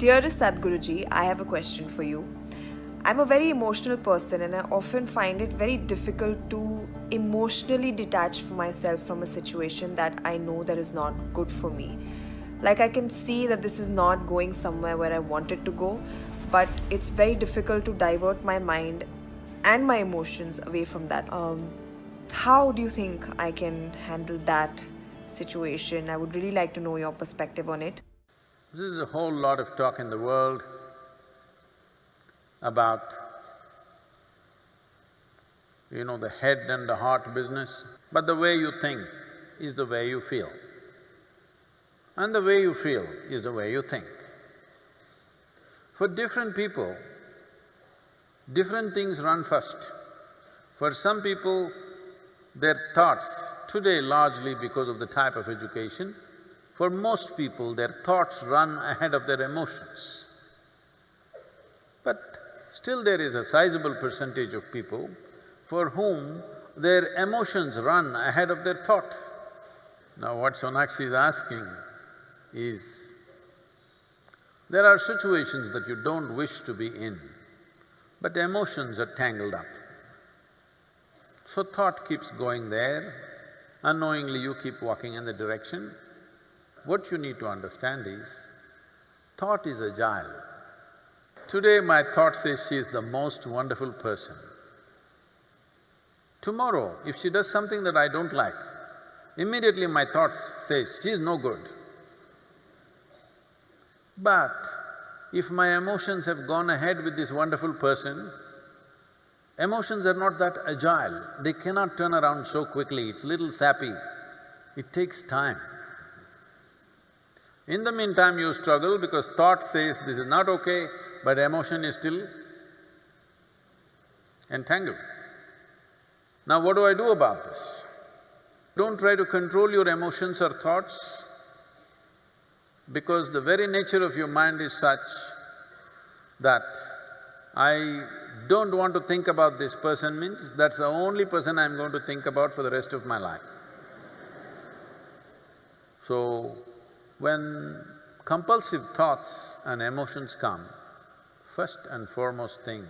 Dearest Sadhguruji, I have a question for you. I'm a very emotional person and I often find it very difficult to emotionally detach myself from a situation that I know that is not good for me. Like I can see that this is not going somewhere where I want it to go, but it's very difficult to divert my mind and my emotions away from that. How do you think I can handle that situation? I would really like to know your perspective on it. There's a whole lot of talk in the world about, the head and the heart business, but the way you think is the way you feel. And the way you feel is the way you think. For different people, different things run first. For some people, their thoughts, today largely because of the type of education, for most people, their thoughts run ahead of their emotions. But still there is a sizable percentage of people for whom their emotions run ahead of their thought. Now what Sonakshi is asking is, there are situations that you don't wish to be in, but emotions are tangled up. So thought keeps going there, unknowingly you keep walking in the direction. What you need to understand is, thought is agile. Today my thought says she is the most wonderful person. Tomorrow, if she does something that I don't like, immediately my thought says, she is no good. But if my emotions have gone ahead with this wonderful person, emotions are not that agile, they cannot turn around so quickly, it's little sappy, it takes time. In the meantime, you struggle because thought says this is not okay, but emotion is still entangled. Now what do I do about this? Don't try to control your emotions or thoughts, because the very nature of your mind is such that I don't want to think about this person means that's the only person I'm going to think about for the rest of my life. So, when compulsive thoughts and emotions come, first and foremost thing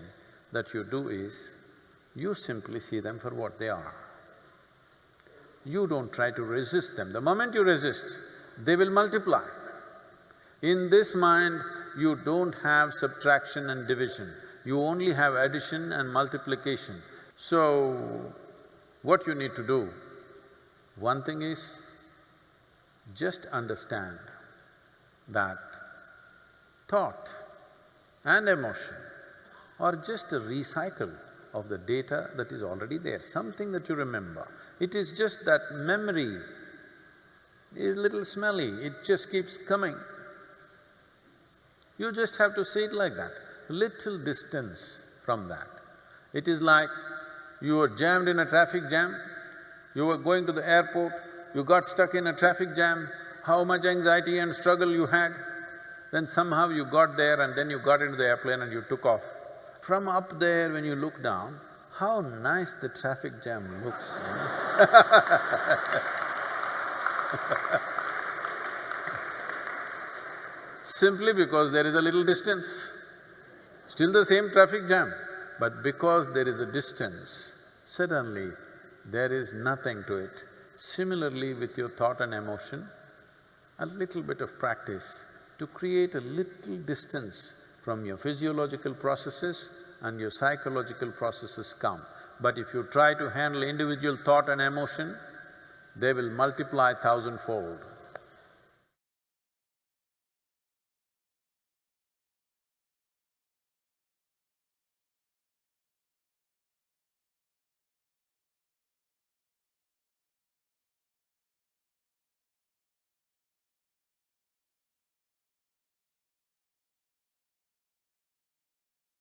that you do is, you simply see them for what they are. You don't try to resist them. The moment you resist, they will multiply. In this mind, you don't have subtraction and division, you only have addition and multiplication. So, what you need to do, one thing is, just understand that thought and emotion are just a recycle of the data that is already there, something that you remember. It is just that memory is little smelly, it just keeps coming. You just have to see it like that, little distance from that. It is like you were jammed in a traffic jam, you were going to the airport, you got stuck in a traffic jam, how much anxiety and struggle you had, then somehow you got there and then you got into the airplane and you took off. From up there when you look down, how nice the traffic jam looks, Simply because there is a little distance. Still the same traffic jam, but because there is a distance, suddenly there is nothing to it. Similarly with your thought and emotion, a little bit of practice to create a little distance from your physiological processes and your psychological processes come. But if you try to handle individual thought and emotion, they will multiply thousandfold.